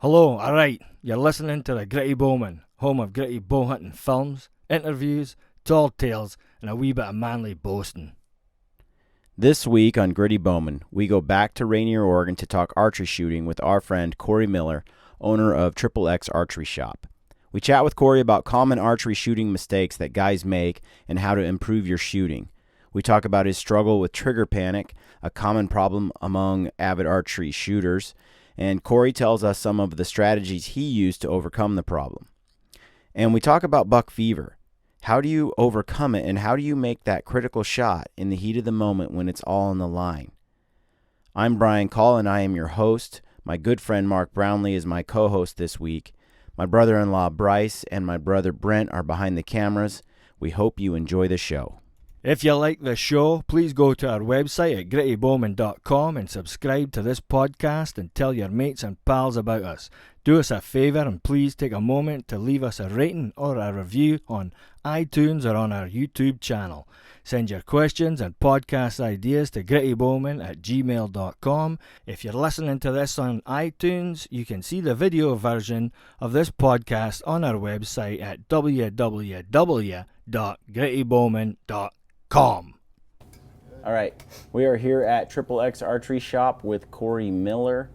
Hello, alright, you're listening to the Gritty Bowman, home of gritty bow hunting films, interviews, tall tales, and a wee bit of manly boasting. This week on Gritty Bowman, we go back to Rainier, Oregon to talk archery shooting with our friend Cory Miller, owner of XXX Archery Shop. We chat with Cory about common archery shooting mistakes that guys make and how to improve your shooting. We talk about his struggle with trigger panic, a common problem among avid archery shooters, and Cory tells us some of the strategies he used to overcome the problem. And we talk about buck fever. How do you overcome it, and how do you make that critical shot in the heat of the moment when it's all on the line? I'm Brian Call, and I am your host. My good friend Mark Brownlee is my co-host this week. My brother-in-law Bryce and my brother Brent are behind the cameras. We hope you enjoy the show. If you like the show, please go to our website at grittybowman.com and subscribe to this podcast and tell your mates and pals about us. Do us a favour and please take a moment to leave us a rating or a review on iTunes or on our YouTube channel. Send your questions and podcast ideas to grittybowman@gmail.com. If you're listening to this on iTunes, you can see the video version of this podcast on our website at www.grittybowman.com. All right, we are here at XXX Archery Shop with Cory Miller.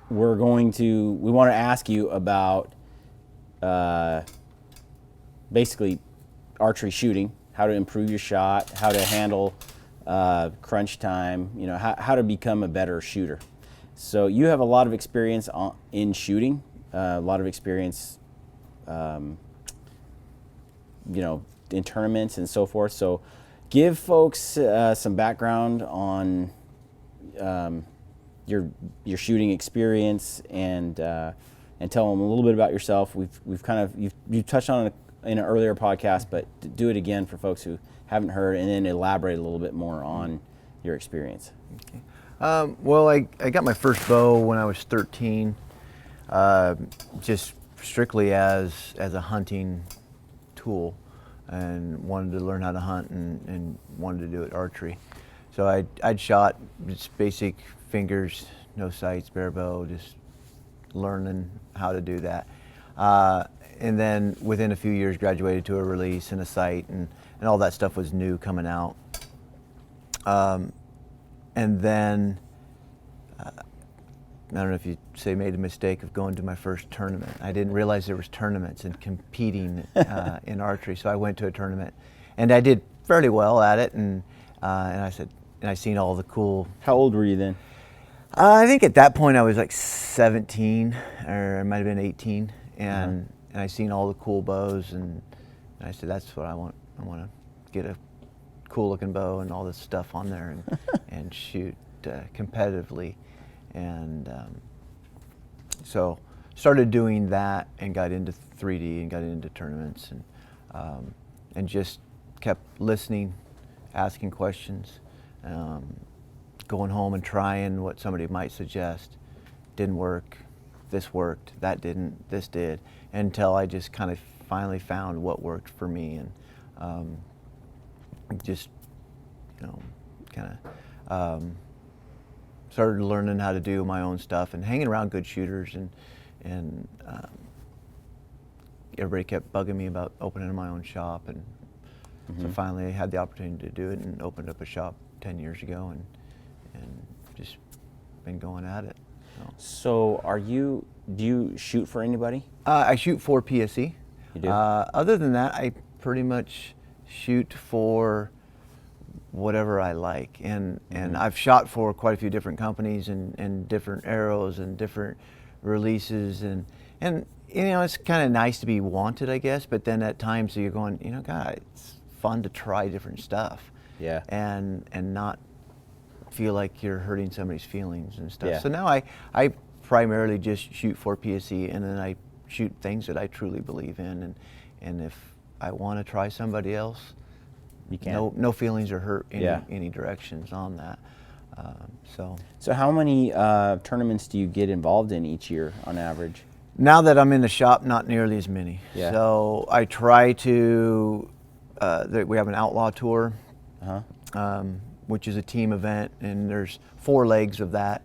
We want to ask you about basically archery shooting, how to improve your shot, how to handle crunch time, how to become a better shooter. So you have a lot of experience in shooting, a lot of experience, in tournaments and so forth. So give folks some background on your shooting experience and tell them a little bit about yourself. You've touched on it in an earlier podcast, but do it again for folks who haven't heard, and then elaborate a little bit more on your experience. Okay. Well, I got my first bow when I was 13, just strictly as a hunting tool, and wanted to learn how to hunt and wanted to do it archery. So I'd shot just basic fingers, no sights, bare bow, just learning how to do that. And then within a few years graduated to a release and a sight, and all that stuff was new coming out. And then, I don't know if you'd say made the mistake of going to my first tournament. I didn't realize there was tournaments and competing in archery, so I went to a tournament, and I did fairly well at it, and I seen all the cool. How old were you then? I think at that point I was like 17, or I might have been 18, and I seen all the cool bows, and I said, that's what I want. I want to get a cool looking bow and all this stuff on there and shoot competitively. And so started doing that and got into 3D and got into tournaments, and just kept listening, asking questions, going home and trying what somebody might suggest. Didn't work, this worked, that didn't, this did, until I just kind of finally found what worked for me, and just started learning how to do my own stuff and hanging around good shooters, and everybody kept bugging me about opening my own shop, and so finally I had the opportunity to do it and opened up a shop 10 years ago, and just been going at it. So do you shoot for anybody? I shoot for PSE. You do? Other than that, I pretty much shoot for whatever I like, and I've shot for quite a few different companies and different arrows and different releases, and it's kind of nice to be wanted, I guess, but then at times you're going, God, it's fun to try different stuff. Yeah. And not feel like you're hurting somebody's feelings and stuff. Yeah. So now I primarily just shoot for PSE, and then I shoot things that I truly believe in, and if I want to try somebody else, you can. No feelings are hurt any directions on that. So how many tournaments do you get involved in each year on average? now that I'm in the shop, not nearly as many. Yeah. So I try to. We have an outlaw tour, which is a team event, and there's 4 legs of that.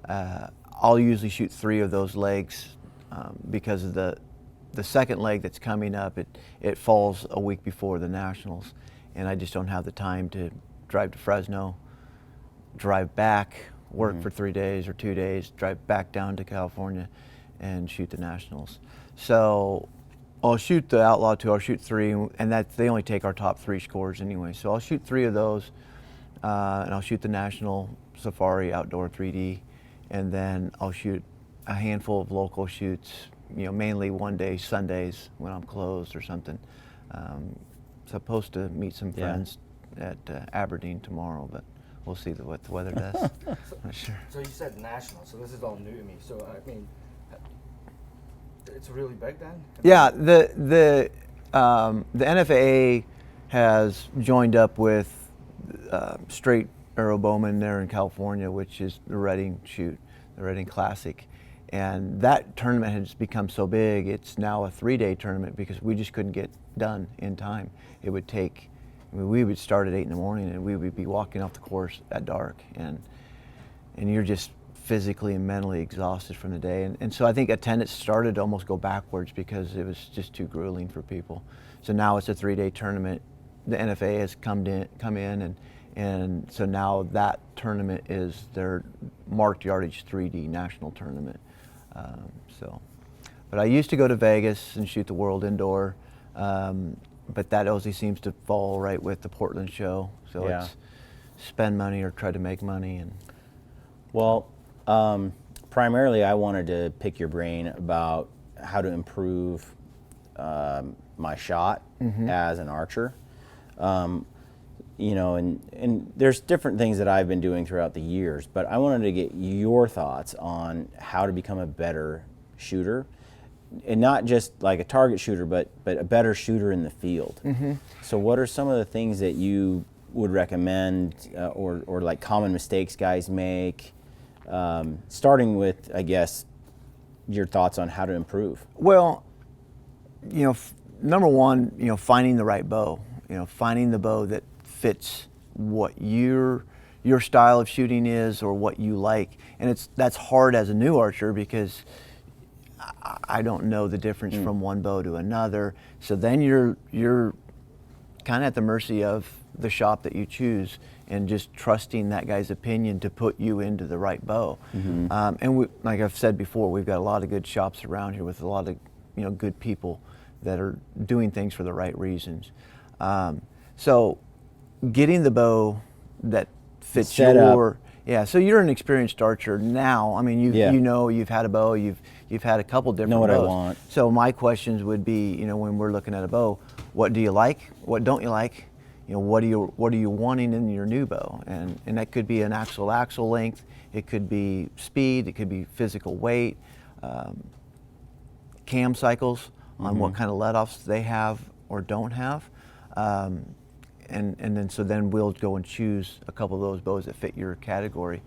I'll usually shoot 3 of those legs because of the second leg that's coming up. It falls a week before the Nationals, and I just don't have the time to drive to Fresno, drive back, work for 3 days or 2 days, drive back down to California, and shoot the Nationals. So I'll shoot the Outlaw 2, I'll shoot 3, and they only take our top 3 scores anyway. So I'll shoot 3 of those, and I'll shoot the National Safari Outdoor 3D, and then I'll shoot a handful of local shoots, mainly one day Sundays when I'm closed or something. Supposed to meet some friends at Aberdeen tomorrow, but we'll see what the weather does. Not sure. So you said National, so this is all new to me. So I mean, it's really big then? Yeah, the NFAA has joined up with Straight Arrow Bowman there in California, which is the Reading shoot, the Reading Classic. And that tournament has become so big, it's now a 3-day tournament because we just couldn't get done in time. It would take, we would start at 8 in the morning and we would be walking off the course at dark, and you're just physically and mentally exhausted from the day. And so I think attendance started to almost go backwards because it was just too grueling for people. So now it's a 3-day tournament. The NFA has come in and so now that tournament is their marked yardage 3D national tournament. But I used to go to Vegas and shoot the World Indoor, but that always seems to fall right with the Portland show. So it's spend money or try to make money. And well, primarily I wanted to pick your brain about how to improve my shot as an archer. And there's different things that I've been doing throughout the years, but I wanted to get your thoughts on how to become a better shooter, and not just like a target shooter, but a better shooter in the field. So what are some of the things that you would recommend, or like common mistakes guys make, starting with, I guess, your thoughts on how to improve? Well, number one, finding the right bow, finding the bow that fits what your style of shooting is or what you like. And that's hard as a new archer because I don't know the difference from one bow to another. So then you're kind of at the mercy of the shop that you choose and just trusting that guy's opinion to put you into the right bow. And like I've said before, we've got a lot of good shops around here with a lot of good people that are doing things for the right reasons. So getting the bow that fits Set your up. Yeah, so you're an experienced archer now. I mean, you've had a bow, you've had a couple different know what bows. I want. So my questions would be, when we're looking at a bow, what do you like? What don't you like? What are you wanting in your new bow? And that could be an axle length, it could be speed, it could be physical weight, cam cycles on what kind of let-offs they have or don't have. And then we'll go and choose a couple of those bows that fit your category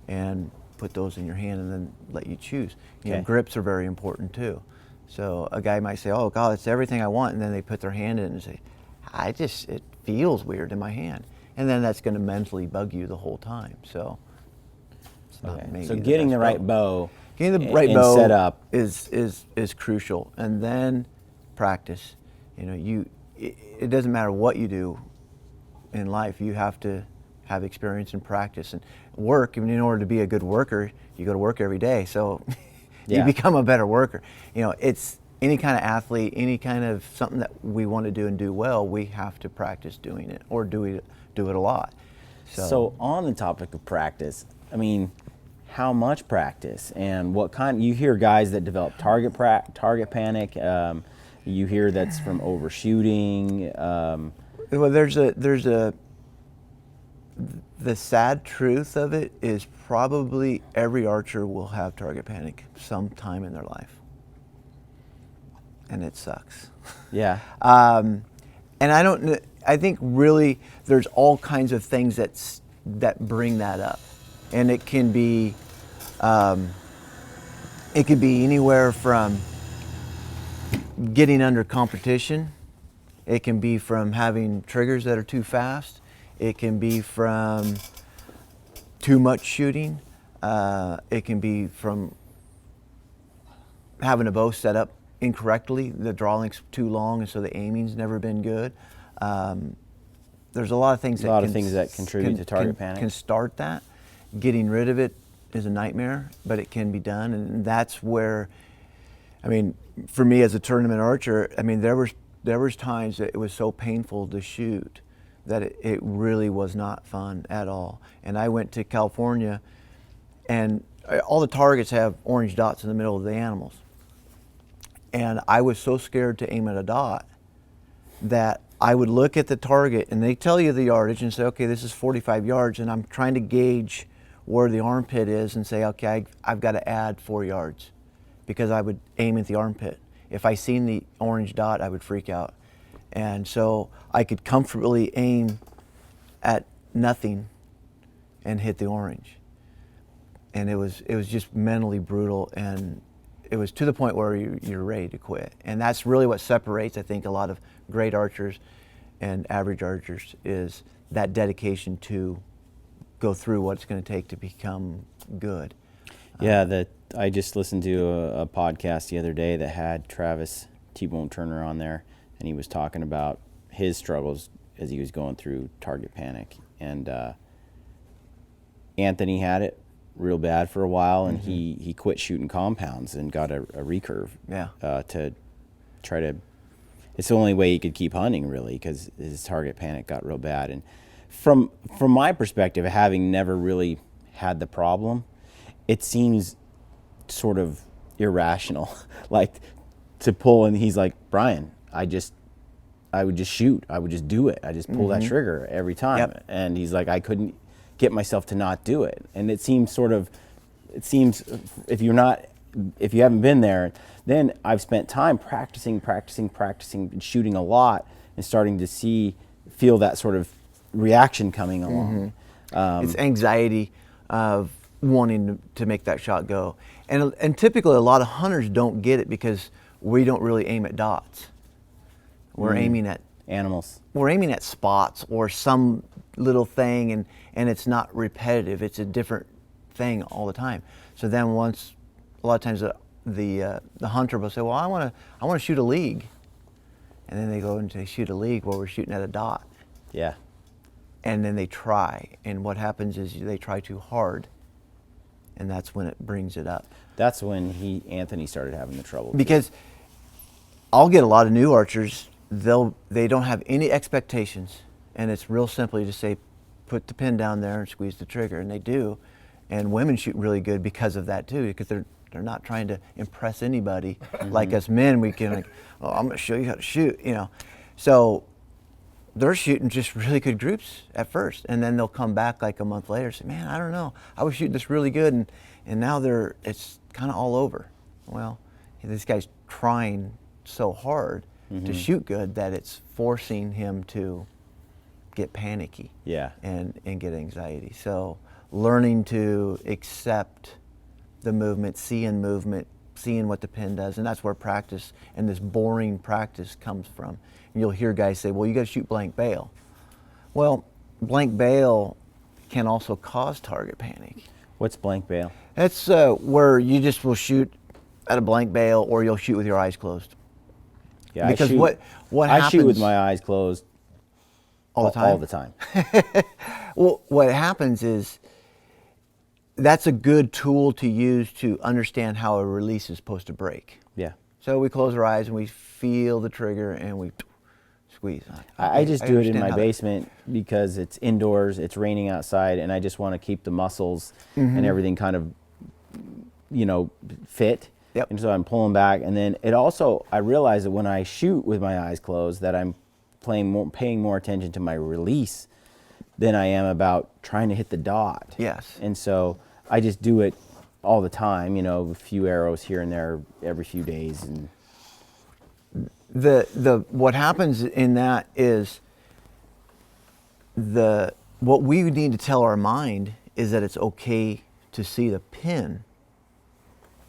and put those in your hand and then let you choose. Grips are very important too. So a guy might say, oh God, it's everything I want, and then they put their hand in and say, it feels weird in my hand. And then that's going to mentally bug you the whole time. So it's not maybe So getting the right bow. Getting the right bow set up is crucial, and then practice. It doesn't matter what you do in life, you have to have experience and practice and work. I mean, in order to be a good worker, you go to work every day, so you become a better worker. It's any kind of athlete, any kind of something that we want to do and do well, we have to practice doing it or do it a lot. So on the topic of practice, I mean, how much practice and what kind? You hear guys that develop target panic. You hear that's from overshooting. Well, the sad truth of it is probably every archer will have target panic sometime in their life, and it sucks. Yeah. And I think really there's all kinds of things that bring that up, and it can be anywhere from getting under competition. It can be from having triggers that are too fast. It can be from too much shooting. It can be from having a bow set up incorrectly. The draw length's too long, and so the aiming's never been good. There's a lot of things that contribute to target panic. Can start that. Getting rid of it is a nightmare, but it can be done, and that's where, I mean, for me as a tournament archer, I mean, there was times that it was so painful to shoot that it really was not fun at all. And I went to California, and all the targets have orange dots in the middle of the animals. And I was so scared to aim at a dot that I would look at the target, and they tell you the yardage and say, okay, this is 45 yards, and I'm trying to gauge where the armpit is and say, okay, I've got to add 4 yards, because I would aim at the armpit. If I seen the orange dot, I would freak out. And so I could comfortably aim at nothing and hit the orange. And it was just mentally brutal, and it was to the point where you're ready to quit. And that's really what separates, I think, a lot of great archers and average archers, is that dedication to go through what it's going to take to become good. Yeah, I just listened to a podcast the other day that had Travis T-Bone Turner on there, and he was talking about his struggles as he was going through target panic. And Anthony had it real bad for a while, and he quit shooting compounds and got a recurve. Yeah. To try to, it's the only way he could keep hunting, really, because his target panic got real bad. And from my perspective, having never really had the problem, it seems sort of irrational, like to pull. And he's like, Brian, I would just shoot. I would just do it. I just pull that trigger every time. Yep. And he's like, I couldn't get myself to not do it. And it seems if you haven't been there, then I've spent time practicing, and shooting a lot, and starting to feel that sort of reaction coming along. It's anxiety of wanting to make that shot go. And typically a lot of hunters don't get it because we don't really aim at dots. We're aiming at animals. We're aiming at spots or some little thing, and it's not repetitive. It's a different thing all the time. So then a lot of times the hunter will say, well, I want to shoot a league. And then they go and they shoot a league where we're shooting at a dot. Yeah. And then they try, and what happens is they try too hard, and that's when it brings it up. That's when Anthony started having the trouble. Because I'll get a lot of new archers, they don't have any expectations, and it's real simple. You just say, put the pin down there and squeeze the trigger, and they do. And women shoot really good because of that too, because they're not trying to impress anybody. Like us men, we can like, oh, I'm going to show you how to shoot, you know. So they're shooting just really good groups at first, and then they'll come back like a month later and say, man, I don't know, I was shooting this really good, and now it's kind of all over. Well, this guy's trying so hard to shoot good that it's forcing him to get panicky. Yeah. And get anxiety. So learning to accept the movement, seeing what the pin does, and that's where practice and this boring practice comes from. And you'll hear guys say, well, you got to shoot blank bail. Well, blank bail can also cause target panic. What's blank bail? That's where you just will shoot at a blank bail, or you'll shoot with your eyes closed. Yeah, because what happens? I shoot with my eyes closed all the time. All the time. Well, what happens is that's a good tool to use to understand how a release is supposed to break. Yeah. So we close our eyes and we feel the trigger and we squeeze. I just do it in my basement because it's indoors, it's raining outside, and I just want to keep the muscles and everything kind of, fit. Yep. And so I'm pulling back, and then I realize that when I shoot with my eyes closed, that I'm paying more attention to my release than I am about trying to hit the dot. Yes. And so I just do it all the time, a few arrows here and there every few days. And what happens in that is what we need to tell our mind is that it's okay to see the pin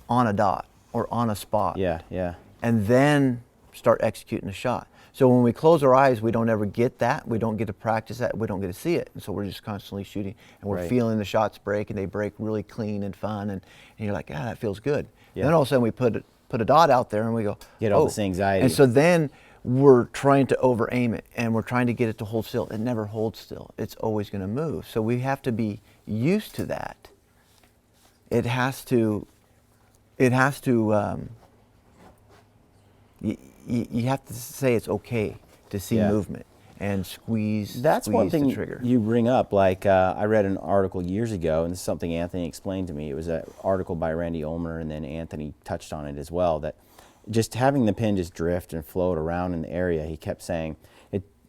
on a dot or on a spot. Yeah, yeah. And then start executing the shot. So when we close our eyes, we don't ever get that. We don't get to practice that. We don't get to see it. And so we're just constantly shooting, and we're feeling the shots break, and they break really clean and fun. And you're like, that feels good. Yeah. And then all of a sudden we put put a dot out there and we go, Get all this anxiety. And so then we're trying to over aim it and we're trying to get it to hold still. It never holds still. It's always going to move. So we have to be used to that. You have to say it's okay to see movement and squeeze. That's squeeze one thing the trigger. you bring up. Like I read an article years ago, and this is something Anthony explained to me. It was an article by Randy Ulmer, and then Anthony touched on it as well. That just having the pin just drift and float around in the area, he kept saying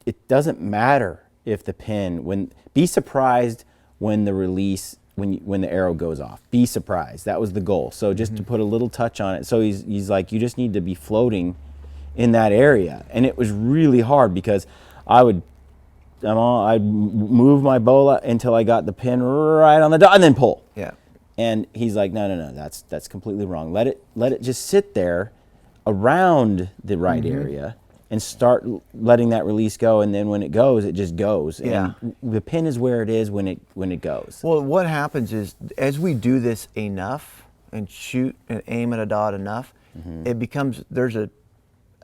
it doesn't matter if the pin be surprised when the release. When the arrow goes off, be surprised. That was the goal. So just to put a little touch on it. So he's like, you just need to be floating in that area. And it was really hard because I'd move my bow until I got the pin right on the dot and then pull. Yeah. And he's like, no, that's completely wrong. Let it just sit there around the right area and start letting that release go, and then when it goes, it just goes. Yeah. And the pin is where it is when it goes. Well, what happens is as we do this enough and shoot and aim at a dot enough, it becomes, there's a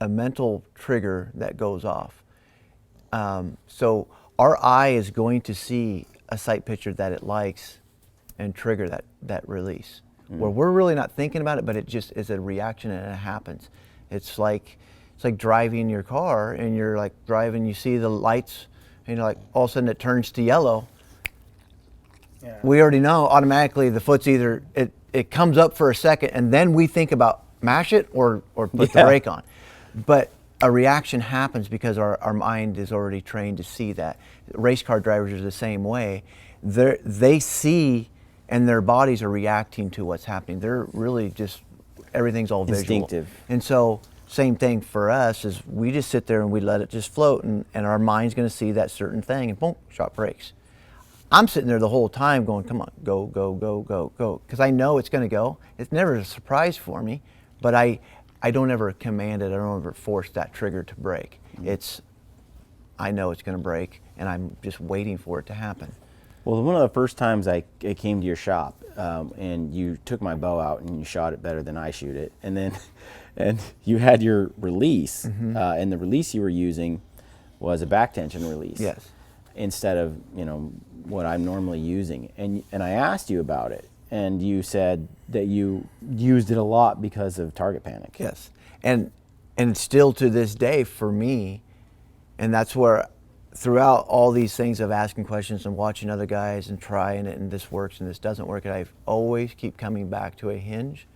mental trigger that goes off. So our eye is going to see a sight picture that it likes and trigger that release. Where we're really not thinking about it, but it just is a reaction and it happens. It's like driving your car and you're like driving, you see the lights and you're like, all of a sudden it turns to yellow. Yeah. We already know automatically the foot's either, it comes up for a second and then we think about mash it or put the brake on. But a reaction happens because our mind is already trained to see that. Race car drivers are the same way. They see and their bodies are reacting to what's happening. They're really just, everything's all visual. Instinctive. And so same thing for us is we just sit there and we let it just float and our mind's going to see that certain thing and boom, shot breaks. I'm sitting there the whole time going, come on, go, go, go, go, go. Because I know it's going to go. It's never a surprise for me, but I don't ever command it. I don't ever force that trigger to break. I know it's going to break and I'm just waiting for it to happen. Well, one of the first times I came to your shop and you took my bow out and you shot it better than I shoot it. And then and you had your release and the release you were using was a back tension release. Yes. Instead of, what I'm normally using. And I asked you about it and you said that you used it a lot because of target panic. Yes. And still to this day for me, and that's where throughout all these things of asking questions and watching other guys and trying it and this works and this doesn't work, and I always keep coming back to a hinge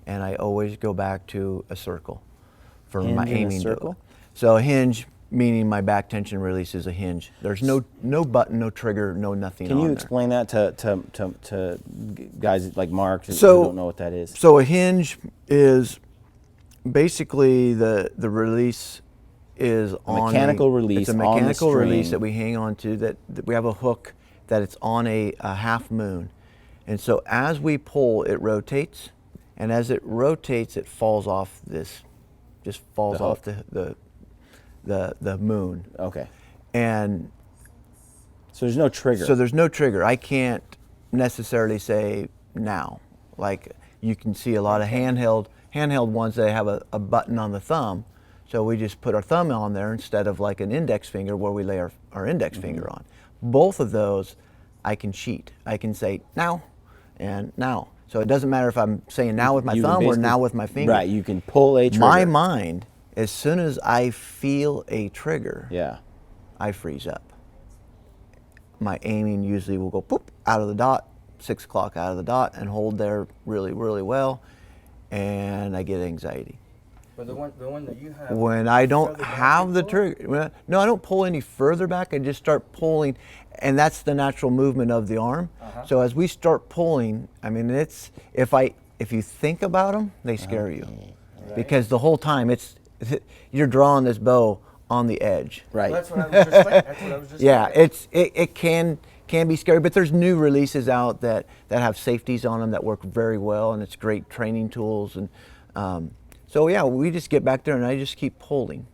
and I always go back to a circle for Hinge my and a aiming. circle? So a hinge meaning my back tension release is a hinge. There's no button, no trigger, no nothing on there. Can you explain that to guys like Mark who So- don't know what that is? So a hinge is basically the release is on mechanical release It's a on the mechanical release string. that we hang on to. That we have a hook that it's on a half moon, and so as we pull, it rotates, and as it rotates, it falls off this, just falls The off hook. the moon, Okay. and So there's no trigger. so there's no trigger. I can't necessarily say now. Like you can see a lot of handheld ones that have a button on the thumb. So we just put our thumb on there instead of like an index finger where we lay our index finger on. Both of those I can cheat. I can say now and now. So it doesn't matter if I'm saying now with my You can thumb or basically- now with my finger. Right, you can pull a trigger. My mind, as soon as I feel a trigger, Yeah. I freeze up. My aiming usually will go poop out of the dot, 6 o'clock out of the dot, and hold there really, really well, and I get anxiety. But the one that you have. When I don't further back have you the pull? trigger, no, I don't pull any further back. I just start pulling, and that's the natural movement of the arm. So as we start pulling, I mean, it's if you think about them, they scare you, because the whole time you're drawing this bow on the edge. Right. Well, that's what I was just Yeah, thinking. it can be scary, but there's new releases out that have safeties on them that work very well, and it's great training tools. And so yeah, we just get back there and I just keep pulling.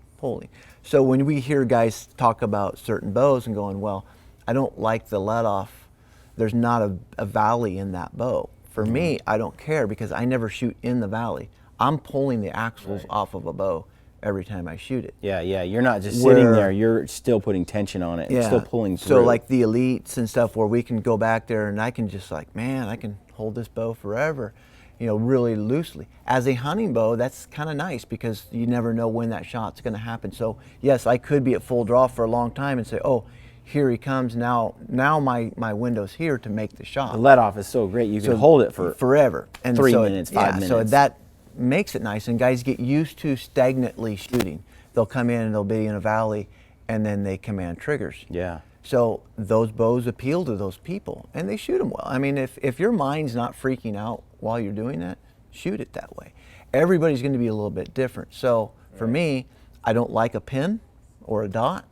So when we hear guys talk about certain bows and going, well, I don't like the let off, there's not a valley in that bow. For me, I don't care because I never shoot in the valley. I'm pulling the axles off of a bow every time I shoot it. Yeah, you're not just sitting there, you're still putting tension on it and still pulling through. So like the elites and stuff where we can go back there and I can just like, man, I can hold this bow forever, really loosely. As a hunting bow, that's kind of nice because you never know when that shot's going to happen. So yes, I could be at full draw for a long time and say, oh, here he comes, now my window's here to make the shot. The let off is so great, you can hold it for forever. And 3 minutes, 5 minutes. So that makes it nice, and guys get used to stagnantly shooting. They'll come in and they'll be in a valley and then they command triggers. Yeah. So those bows appeal to those people and they shoot them well. I mean, if your mind's not freaking out while you're doing that, shoot it that way. Everybody's going to be a little bit different. So for me, I don't like a pin or a dot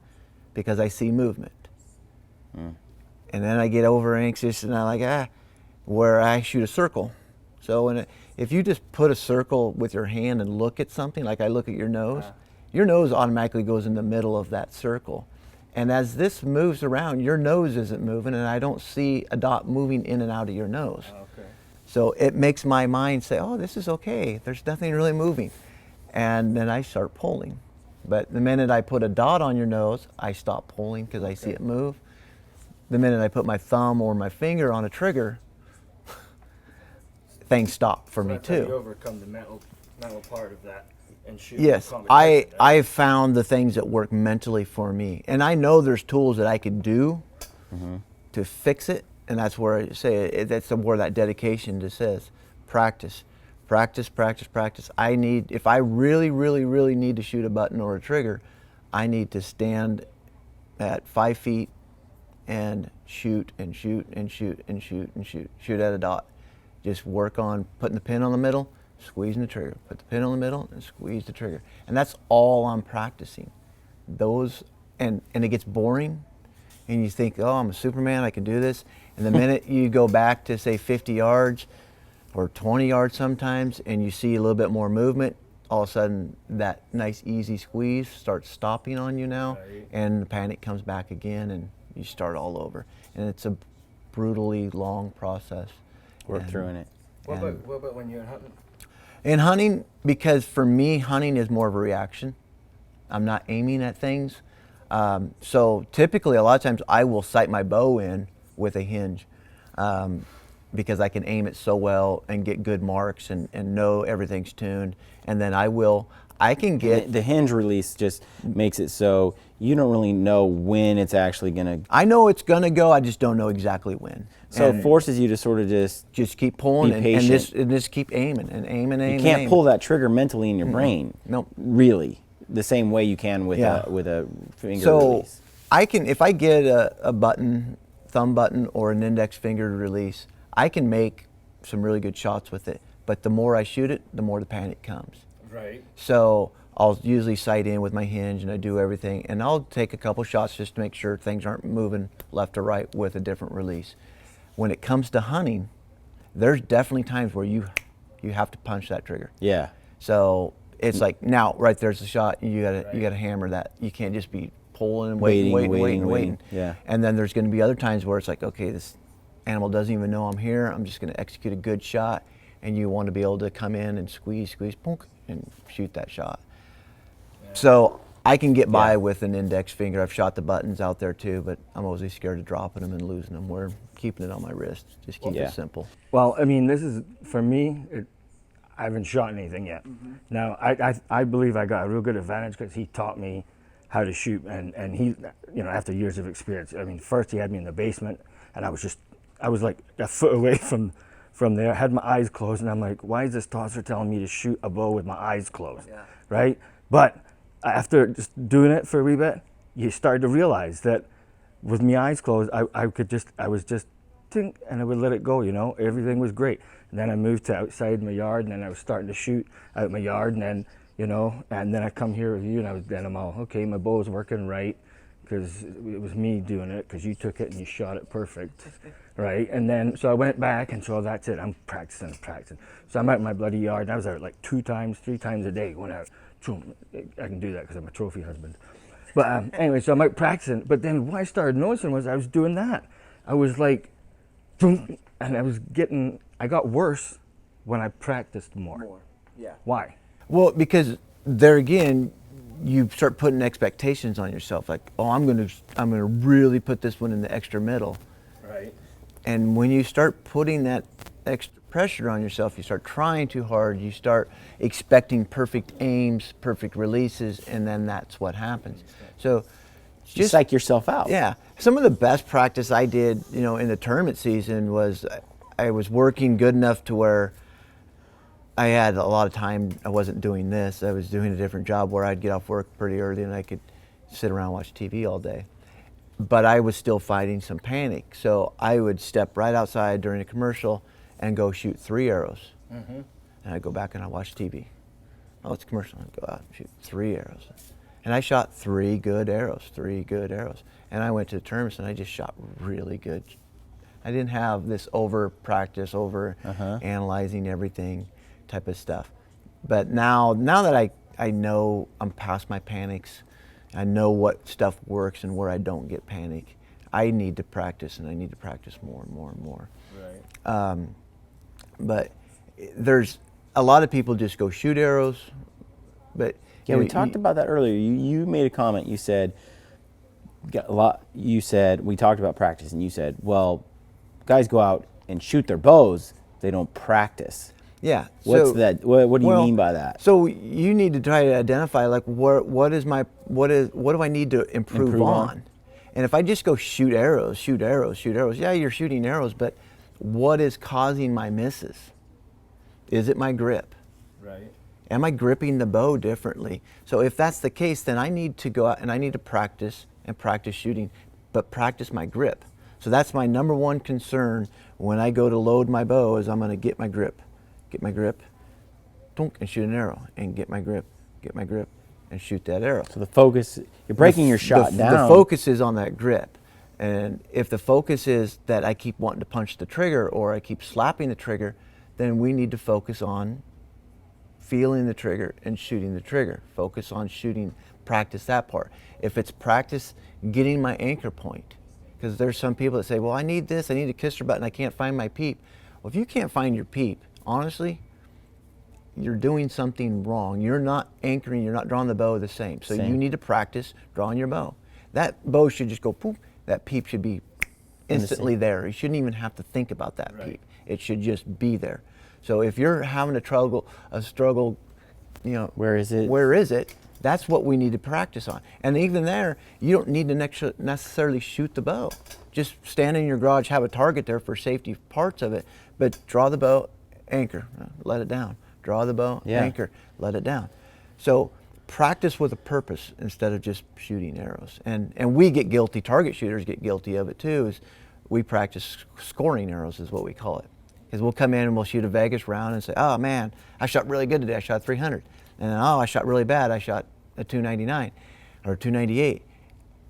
because I see movement. And then I get over anxious and I like, where I shoot a circle. So if you just put a circle with your hand and look at something, like I look at your nose automatically goes in the middle of that circle. And as this moves around, your nose isn't moving, and I don't see a dot moving in and out of your nose. Okay. So it makes my mind say, oh, this is okay. There's nothing really moving. And then I start pulling. But the minute I put a dot on your nose, I stop pulling because I see it move. The minute I put my thumb or my finger on a trigger, things stop for me too. You overcome the mental part of that and shoot. Yes, I've found the things that work mentally for me, and I know there's tools that I could do to fix it, and that's where I say that's where that dedication just says practice. If I really need to shoot a button or a trigger, I need to stand at 5 feet and shoot at a dot. Just work on putting the pin on the middle, squeezing the trigger. Put the pin on the middle and squeeze the trigger. And that's all I'm practicing. And it gets boring and you think, oh, I'm a Superman, I can do this. And the minute you go back to say 50 yards or 20 yards sometimes and you see a little bit more movement, all of a sudden that nice easy squeeze starts stopping on you now, and the panic comes back again and you start all over. And it's a brutally long process. Work through in it. What about when you're hunting? In hunting, because for me, hunting is more of a reaction. I'm not aiming at things. So typically, a lot of times, I will sight my bow in with a hinge because I can aim it so well and get good marks and know everything's tuned. And then I can get... The hinge release just makes it so you don't really know when it's actually going to... I know it's going to go, I just don't know exactly when. So it forces you to sort of just keep pulling be patient. and just keep aiming and aiming. You can't pull that trigger mentally in your brain. Nope. Really. The same way you can with a finger release. I can, if I get a button, thumb button or an index finger release, I can make some really good shots with it. But the more I shoot it, the more the panic comes. Right. So I'll usually sight in with my hinge and I do everything, and I'll take a couple shots just to make sure things aren't moving left or right with a different release. When it comes to hunting, there's definitely times where you have to punch that trigger. Yeah. So it's like, now right there's the shot, and you gotta hammer that. You can't just be pulling and waiting. Yeah. And then there's going to be other times where it's like, okay, this animal doesn't even know I'm here. I'm just going to execute a good shot, and you want to be able to come in and squeeze, punk, and shoot that shot. Yeah. So I can get by with an index finger. I've shot the buttons out there too, but I'm always scared of dropping them and losing them. We're keeping it on my wrist. Just keep it simple. Well, I mean, this is, for me, I haven't shot anything yet. Now, I believe I got a real good advantage because he taught me how to shoot, and he, after years of experience. I mean, first he had me in the basement, and I was like a foot away from there. I had my eyes closed, and I'm like, why is this tosser telling me to shoot a bow with my eyes closed, right? But after just doing it for a wee bit, you start to realize that with my eyes closed, I was just tink, and I would let it go, everything was great. And then I moved to outside my yard, and then I was starting to shoot out my yard, and then, and then I come here with you, and then I'm all, okay, my bow's working right, because it was me doing it, because you took it and you shot it perfect, right? And then, so I went back, and so that's it, I'm practicing. So I'm out in my bloody yard, and I was out like 3 times a day, going out. I can do that because I'm a trophy husband. But anyway, so I'm out practicing, but then what I started noticing was I was doing that. I was like, boom, and I got worse when I practiced more. Yeah. Why? Well, because there again, you start putting expectations on yourself, like, oh, I'm gonna really put this one in the extra middle. Right. And when you start putting that extra pressure on yourself, you start trying too hard, you start expecting perfect aims, perfect releases, and then that's what happens. So Just psych yourself out. yeah. Some of the best practice I did, in the tournament season was I was working good enough to where I had a lot of time. I wasn't doing this. I was doing a different job where I'd get off work pretty early and I could sit around and watch TV all day. But I was still fighting some panic. So I would step right outside during a commercial and go shoot 3 arrows. Mm-hmm. And I'd go back and I'd watch TV. Oh, it's a commercial. I'd go out and shoot 3 arrows. And I shot 3 good arrows. And I went to the tournaments and I just shot really good. I didn't have this over practice, over analyzing everything type of stuff. But now that I know I'm past my panics, I know what stuff works and where I don't get panic, I need to practice, and I need to practice more and more and more. Right. But there's a lot of people just go shoot arrows, but Yeah, we talked about that earlier. You made a comment. You said we talked about practice, and you said, well, guys go out and shoot their bows. They don't practice. Yeah. What's that? What do you mean by that? So you need to try to identify, like, what do I need to improve on? And if I just go shoot arrows, yeah, you're shooting arrows, but what is causing my misses? Is it my grip? Right. Am I gripping the bow differently? So if that's the case, then I need to go out and I need to practice shooting, but practice my grip. So that's my number one concern when I go to load my bow, is I'm going to get my grip, dunk, and shoot an arrow, and get my grip, and shoot that arrow. So the focus, you're breaking your shot down. The focus is on that grip. And if the focus is that I keep wanting to punch the trigger or I keep slapping the trigger, then we need to focus on feeling the trigger and shooting the trigger. Focus on shooting, practice that part. If it's practice getting my anchor point, because there's some people that say, well, I need this, I need a kisser button, I can't find my peep. Well, if you can't find your peep, honestly, you're doing something wrong. You're not anchoring, you're not drawing the bow the same. So you need to practice drawing your bow. That bow should just go poof, that peep should be instantly there. You shouldn't even have to think about that peep. It should just be there. So if you're having a struggle, where is it? That's what we need to practice on. And even there, you don't need to necessarily shoot the bow. Just stand in your garage, have a target there for safety parts of it, but draw the bow, anchor, let it down. Draw the bow, anchor, let it down. So practice with a purpose instead of just shooting arrows. And we get guilty, target shooters get guilty of it too, is we practice scoring arrows is what we call it. Because we'll come in and we'll shoot a Vegas round and say, oh man, I shot really good today, I shot 300. And then, oh, I shot really bad, I shot a 299 or 298.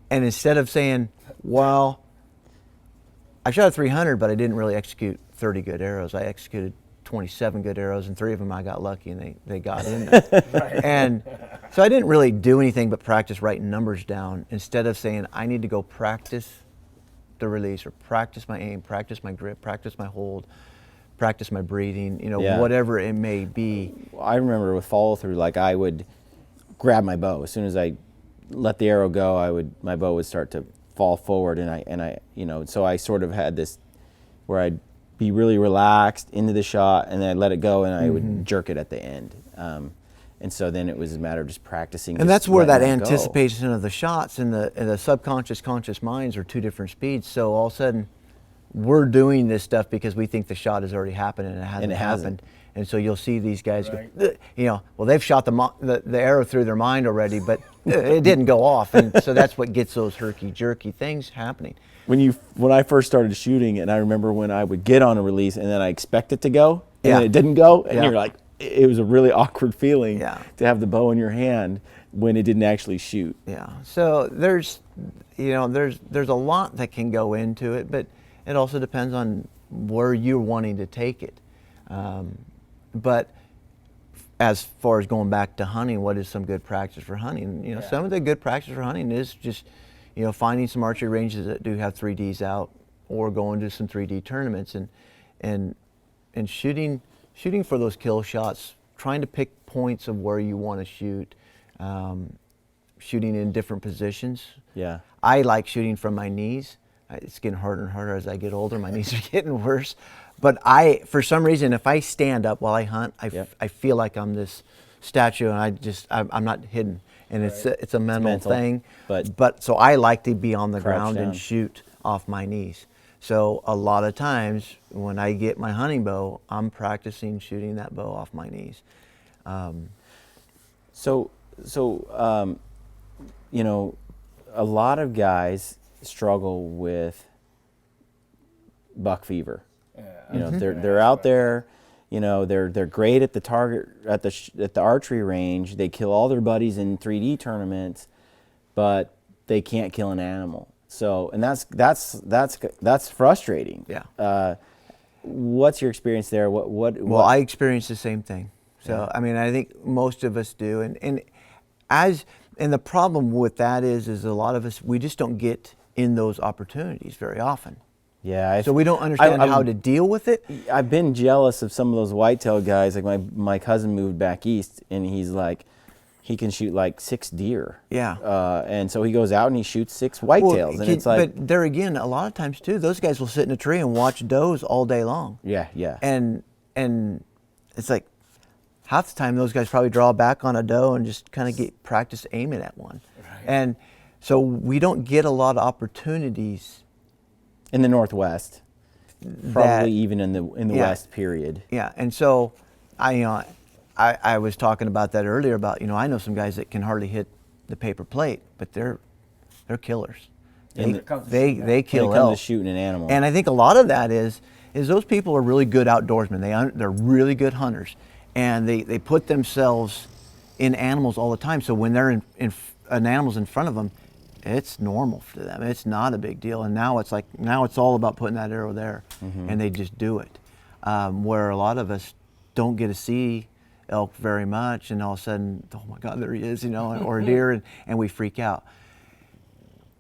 And instead of saying, well, I shot a 300, but I didn't really execute 30 good arrows. I executed 27 good arrows, and 3 of them I got lucky and they got in there. And so I didn't really do anything but practice writing numbers down instead of saying I need to go practice the release or practice my aim, practice my grip, practice my hold, practice my breathing, whatever it may be. I remember with follow through, like I would grab my bow. As soon as I let the arrow go, my bow would start to fall forward, and I so I sort of had this where I'd be really relaxed into the shot, and then I'd let it go, and I would jerk it at the end. And so then it was a matter of just practicing. And that's where that anticipation of the shots and the subconscious, conscious minds are 2 different speeds. So all of a sudden, we're doing this stuff because we think the shot has already happened and it hasn't happened. And so you'll see these guys go, well, they've shot the arrow through their mind already, but it didn't go off. And so that's what gets those herky-jerky things happening. When I first started shooting, and I remember when I would get on a release and then I expect it to go, and then it didn't go, and you're like, it was a really awkward feeling to have the bow in your hand when it didn't actually shoot. Yeah. So there's a lot that can go into it, but it also depends on where you're wanting to take it. But as far as going back to hunting, what is some good practice for hunting? Some of the good practice for hunting is just, finding some archery ranges that do have 3Ds out, or going to some 3D tournaments and shooting for those kill shots trying to pick points of where you want to shoot, shooting in different positions. Yeah. I like shooting from my knees. It's getting harder and harder as I get older. My knees are getting worse. But for some reason, if I stand up while I hunt, I feel like I'm this statue, and I'm not hidden. And it's a mental thing. But so I like to be on the ground and shoot off my knees. So a lot of times when I get my hunting bow, I'm practicing shooting that bow off my knees. You know, a lot of guys struggle with buck fever. You know, they're out there. You know, they're great at the target at the archery range. They kill all their buddies in 3D tournaments, but they can't kill an animal. So, and that's frustrating. Yeah. What's your experience there? Well, I experienced the same thing. So, I mean, I think most of us do, and the problem with that is a lot of us, we just don't get in those opportunities very often. Yeah. So we don't understand how to deal with it. I've been jealous of some of those whitetail guys. Like my cousin moved back east, and he's like, he can shoot like 6 deer. Yeah. And so he goes out and he shoots 6 whitetails, and it's like. But there again, a lot of times too, those guys will sit in a tree and watch does all day long. Yeah, yeah. And it's like half the time those guys probably draw back on a doe and just kind of get practice aiming at one. Right. And so we don't get a lot of opportunities in the Northwest, probably even in the West period. Yeah, and so I was talking about that earlier about, I know some guys that can hardly hit the paper plate, but they're killers. They kill when it comes to shooting an animal. And I think a lot of that is those people are really good outdoorsmen. They're really good hunters, and they put themselves in animals all the time. So when they're in an animal's in front of them, it's normal for them. It's not a big deal. And now it's all about putting that arrow there, and they just do it. Where a lot of us don't get to see elk very much, and all of a sudden, oh my God, there he is, or a deer, and we freak out.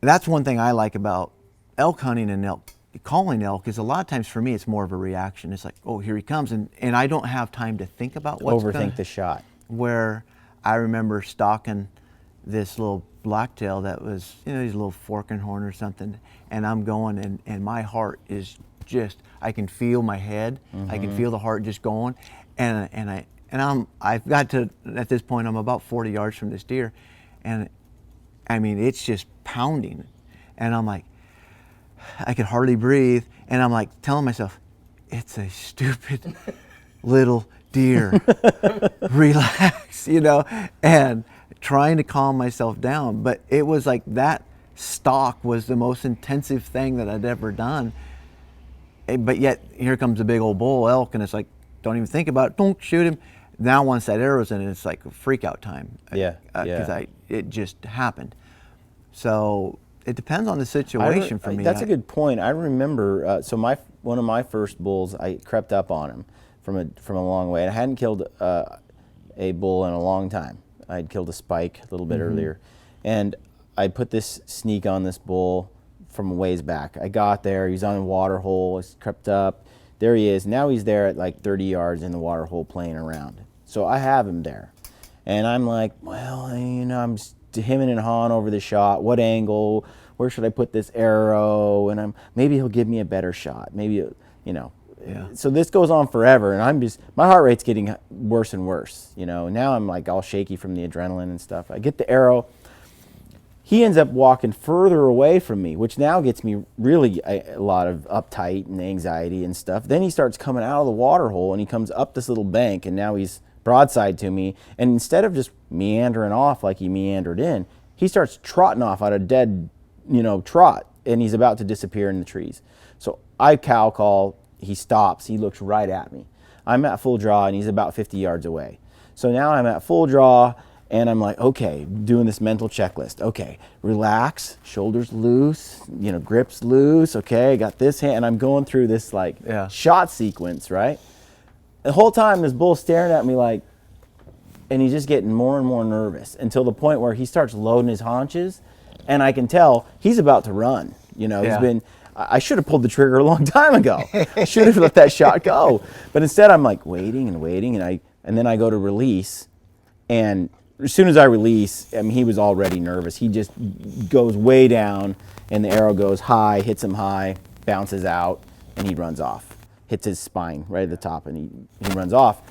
That's one thing I like about elk hunting and calling elk is a lot of times for me it's more of a reaction. It's like, oh, here he comes, and I don't have time to think about overthink the shot. Where I remember stalking this little blacktail that was, he's a little forking horn or something, and I'm going, and my heart is just, I can feel my head, I can feel the heart just going, and I've got to, at this point, I'm about 40 yards from this deer, and I mean, it's just pounding, and I'm like, I could hardly breathe, and I'm like telling myself, it's a stupid little deer, relax, and trying to calm myself down. But it was like that stalk was the most intensive thing that I'd ever done. But yet here comes a big old bull elk, and it's like, don't even think about it, don't shoot him. Now once that arrow's in it, it's like freak out time. Yeah, because it just happened. So it depends on the situation for me. That's a good point. I remember, one of my first bulls, I crept up on him from a long way. And I hadn't killed a bull in a long time. I'd killed a spike a little bit earlier, and I put this sneak on this bull from a ways back. I got there, he's on a water hole, I crept up, there he is. Now he's there at like 30 yards in the water hole playing around. So I have him there, and I'm like, well, I'm hemming and hawing over the shot. What angle? Where should I put this arrow? And maybe he'll give me a better shot. Maybe, Yeah. So this goes on forever, and my heart rate's getting worse and worse, Now I'm like all shaky from the adrenaline and stuff. I get the arrow. He ends up walking further away from me, which now gets me really a lot of uptight and anxiety and stuff. Then he starts coming out of the water hole, and he comes up this little bank, and now he's broadside to me. And instead of just meandering off like he meandered in, he starts trotting off at a dead, trot, and he's about to disappear in the trees. So I cow call. He stops, he looks right at me. I'm at full draw, and he's about 50 yards away. So now I'm at full draw, and I'm like, okay, doing this mental checklist. Okay, relax, shoulders loose, grips loose. Okay, got this hand, and I'm going through this shot sequence, right? The whole time this bull's staring at me and he's just getting more and more nervous until the point where he starts loading his haunches, and I can tell he's about to run. I should have pulled the trigger a long time ago. I should have let that shot go. But instead I'm like waiting, and I and then I go to release, and as soon as I release, I mean, he was already nervous. He just goes way down, and the arrow goes high, hits him high, bounces out, and he runs off. Hits his spine right at the top, and he runs off.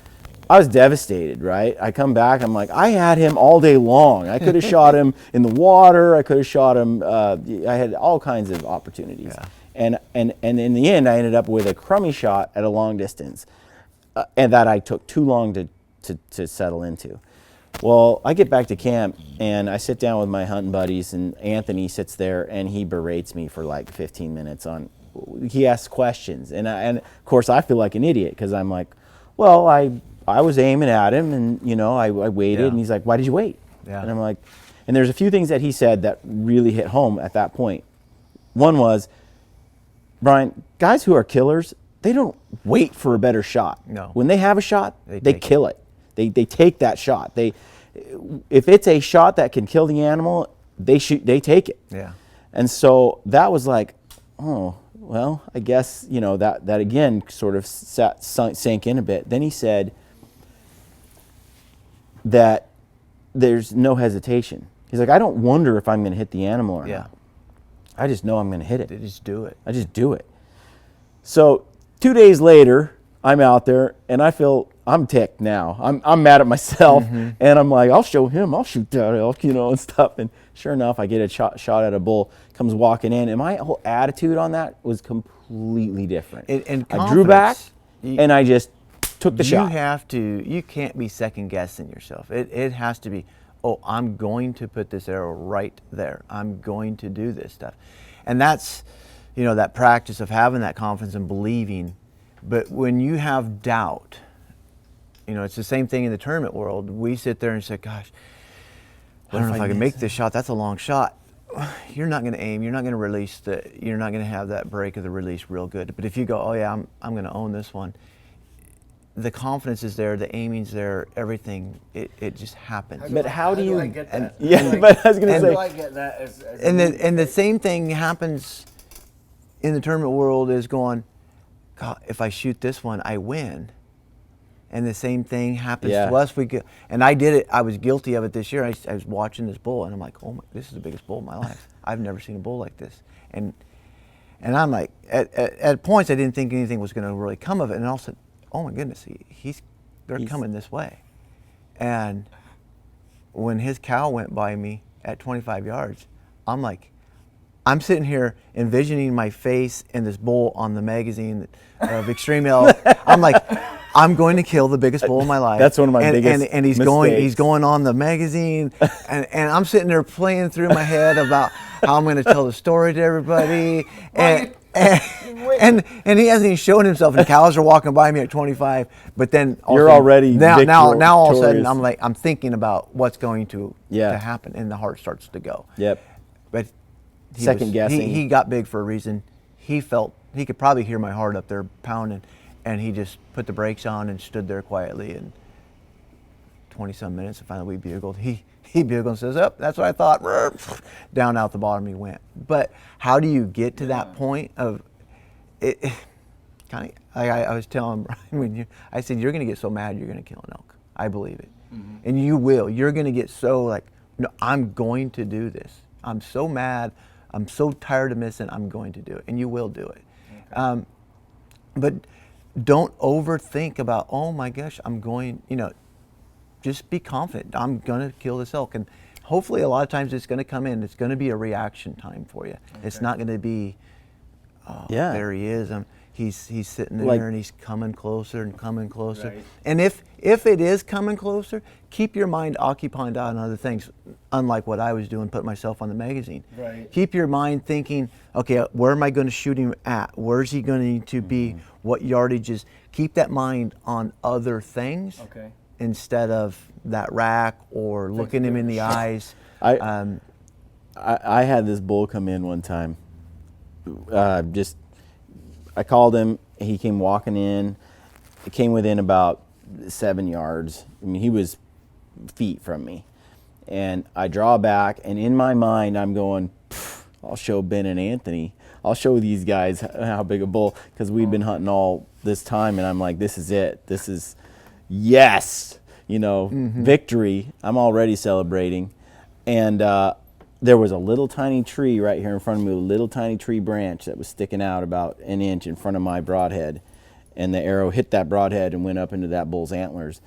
I was devastated, right? I come back, I'm like, I had him all day long. I could have shot him in the water. I could have shot him. I had all kinds of opportunities. Yeah. And in the end, I ended up with a crummy shot at a long distance, and that I took too long to settle into. Well, I get back to camp, and I sit down with my hunting buddies, and Anthony sits there, and he berates me for like 15 minutes he asks questions. And of course, I feel like an idiot, because I'm like, well, I was aiming at him, and, you know, I waited, and he's like, why did you wait? Yeah. And I'm like, and there's a few things that he said that really hit home at that point. One was, Brian, guys who are killers, they don't wait for a better shot. No. When they have a shot, they kill it. They take that shot. If it's a shot that can kill the animal, they take it. Yeah. And so that was like, oh, well, I guess, you know, that again sort of sank in a bit. Then he said that there's no hesitation. He's like, I don't wonder if I'm going to hit the animal or not. I just know I'm going to hit it. They just do it. I just do it. So 2 days later, I'm out there, and I feel I'm ticked now. I'm mad at myself, and I'm like, I'll show him. I'll shoot that elk, you know, and stuff. And sure enough, I get a shot at a bull, comes walking in, and my whole attitude on that was completely different. And I drew back, and I just took the shot. You can't be second guessing yourself. It has to be, oh, I'm going to put this arrow right there. I'm going to do this stuff. And that's, you know, that practice of having that confidence and believing. But when you have doubt, you know, it's the same thing in the tournament world. We sit there and say, gosh, I don't know if I can make this shot. That's a long shot. You're not going to aim. You're not going to release you're not going to have that break of the release real good. But if you go, oh yeah, I'm going to own this one. The confidence is there, the aiming's there, everything. It just happens. But how do I get that? But I was going to say, how do I get that? And the same thing happens in the tournament world is going, God, if I shoot this one, I win. And the same thing happens to us. And I did it. I was guilty of it this year. I was watching this bull, and I'm like, oh my, this is the biggest bull of my life. I've never seen a bull like this. And I'm like, at points, I didn't think anything was going to really come of it. And all of a sudden, oh my goodness, they're coming this way. And when his cow went by me at 25 yards, I'm like, I'm sitting here envisioning my face and this bull on the magazine of Extreme Elk. I'm like, I'm going to kill the biggest bull of my life. That's one of my biggest and he's mistakes. He's going on the magazine, and I'm sitting there playing through my head about how I'm going to tell the story to everybody. And he hasn't even shown himself, and cows are walking by me at 25. But then you're already now all of a sudden I'm thinking about what's going to happen, and the heart starts to go. Yep. But second guessing. He got big for a reason. He felt he could probably hear my heart up there pounding, and he just put the brakes on and stood there quietly. And 20-some minutes, and finally we bugled. He bugled and says, "Oh, that's what I thought." Down out the bottom he went. But how do you get to that point of it? Kind of. I was telling Brian I said, "You're going to get so mad, you're going to kill an elk. I believe it, and you will. You're going to get so like, no, I'm going to do this. I'm so mad. I'm so tired of missing. I'm going to do it, and you will do it." Okay. But don't overthink about, oh my gosh, I'm going, you know, just be confident. I'm going to kill this elk. And hopefully a lot of times it's going to come in. It's going to be a reaction time for you. Okay. It's not going to be, oh, there he is. He's sitting there and he's coming closer and coming closer. Right. And if it is coming closer, keep your mind occupied on other things, unlike what I was doing, put myself on the magazine. Right. Keep your mind thinking, okay, where am I going to shoot him at? Where's he going to be? What yardages? Keep that mind on other things instead of that rack or looking him in the eyes. I had this bull come in one time. I called him. He came walking in. It came within about 7 yards. I mean, he was feet from me. And I draw back, and in my mind, I'm going, I'll show Ben and Anthony. I'll show these guys how big a bull, because we've been hunting all this time, and I'm like, this is it. This is, yes, victory. I'm already celebrating. And there was a little tiny tree right here in front of me, a little tiny tree branch that was sticking out about an inch in front of my broadhead. And the arrow hit that broadhead and went up into that bull's antlers.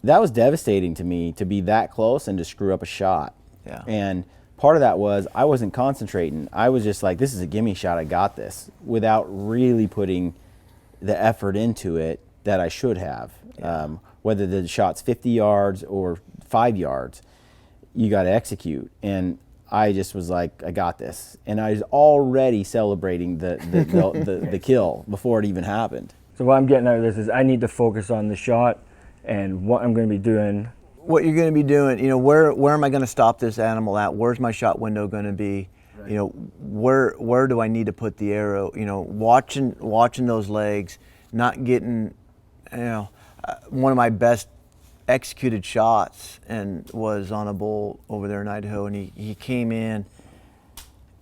That was devastating to me, to be that close and to screw up a shot. Yeah. And part of that was I wasn't concentrating. I was just like, this is a gimme shot, I got this, without really putting the effort into it that I should have. Yeah. Whether the shot's 50 yards or 5 yards, you got to execute. And I just was like, I got this. And I was already celebrating the kill before it even happened. So what I'm getting out of this is I need to focus on the shot and what I'm going to be doing. What you're going to be doing, where am I going to stop this animal at? Where's my shot window going to be? Right. Where do I need to put the arrow? Watching those legs, not getting, one of my best executed shots and was on a bull over there in Idaho, and he came in,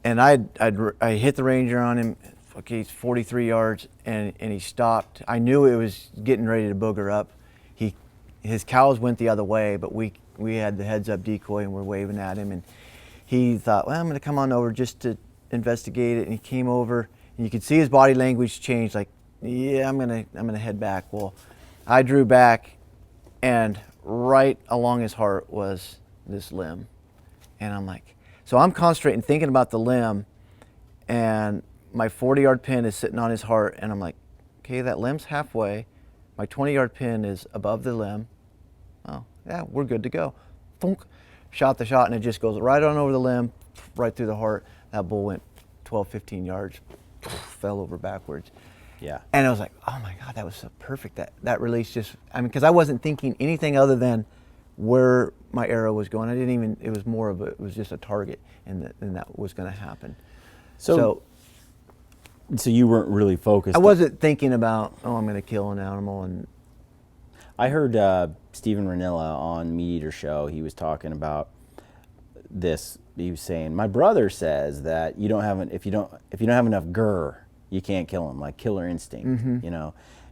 and I hit the Ranger on him. Okay, he's 43 yards, and he stopped. I knew it was getting ready to booger up. His cows went the other way, but we had the heads up decoy and we're waving at him, and he thought, well, I'm going to come on over just to investigate it. And he came over, and you could see his body language change. Like, yeah, I'm gonna head back. Well, I drew back, and right along his heart was this limb, and I'm like, so I'm concentrating, thinking about the limb, and my 40-yard pin is sitting on his heart, and I'm like, okay, that limb's halfway. My 20-yard pin is above the limb. Oh, yeah, we're good to go. Thunk. Shot the shot, and it just goes right on over the limb, right through the heart. That bull went 12, 15 yards, fell over backwards. Yeah. And I was like, oh my God, that was so perfect. That release just, because I wasn't thinking anything other than where my arrow was going. It was more of it was just a target, and that was going to happen. So you weren't really focused. I wasn't thinking about, I'm going to kill an animal. And I heard Stephen Ranella on Meat Eater Show. He was talking about this. He was saying, my brother says that if you don't have enough grr, you can't kill him, like killer instinct,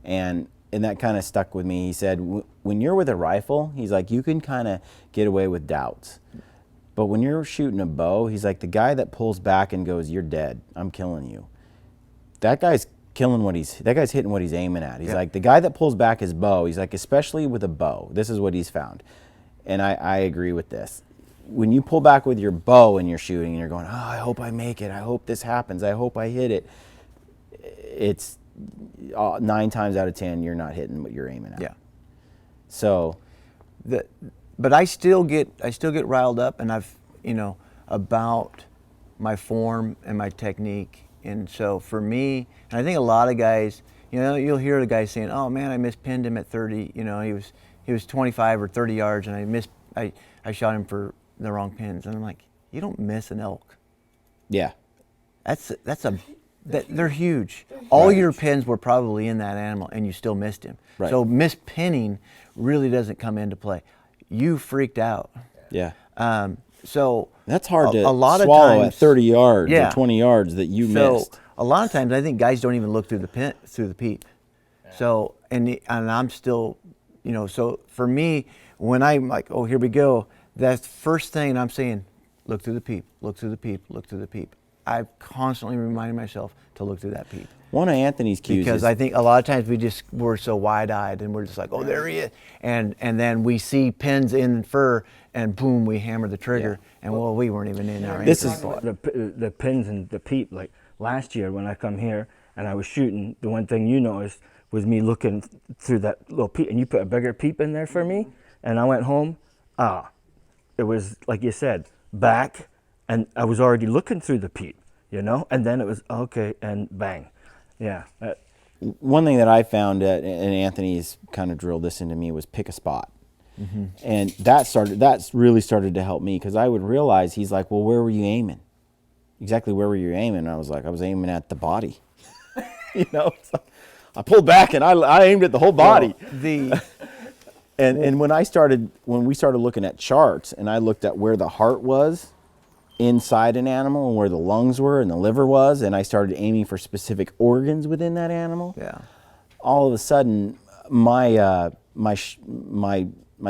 And that kind of stuck with me. He said, when you're with a rifle, he's like, you can kind of get away with doubts. But when you're shooting a bow, he's like, the guy that pulls back and goes, you're dead, I'm killing you. That guy's hitting what he's aiming at. He's like, the guy that pulls back his bow, he's like, especially with a bow, this is what he's found. And I agree with this. When you pull back with your bow and you're shooting and you're going, I hope I make it, I hope this happens, I hope I hit it, it's 9 times out of 10 you're not hitting what you're aiming at. Yeah. So but I still get riled up, and about my form and my technique. And so for me, and I think a lot of guys, you'll hear the guy saying, oh man, I mispinned him at 30, he was 25 or 30 yards, and I shot him for the wrong pins. And I'm like, you don't miss an elk. Yeah. They're huge. All your pins were probably in that animal, and you still missed him. Right. So mispinning really doesn't come into play. You freaked out. Yeah. So that's hard to a lot swallow of times, at 30 yards yeah. or 20 yards that you missed. A lot of times I think guys don't even look through the peep. Yeah. So and I'm still, so for me, when I'm like, oh, here we go, that's the first thing I'm saying, look through the peep, look through the peep, look through the peep. I'm constantly reminding myself to look through that peep. One of Anthony's cues because I think a lot of times we're so wide-eyed, and we're just like, oh, there he is, and then we see pins in fur, and boom, we hammer the trigger, and we weren't even in our This is the pins and the peep. Like last year when I come here and I was shooting, the one thing you noticed was me looking through that little peep, and you put a bigger peep in there for me, and I went home. It was like you said, back, and I was already looking through the peep, and then it was okay, and bang. Yeah. One thing that I found, and Anthony's kind of drilled this into me, was pick a spot. Mm-hmm. And that really started to help me, because I would realize, he's like, well, where were you aiming? Exactly where were you aiming? And I was like, I was aiming at the body. So I pulled back and I aimed at the whole body. Well, and when we started looking at charts, and I looked at where the heart was inside an animal and where the lungs were and the liver was, and I started aiming for specific organs within that animal. Yeah. All of a sudden, my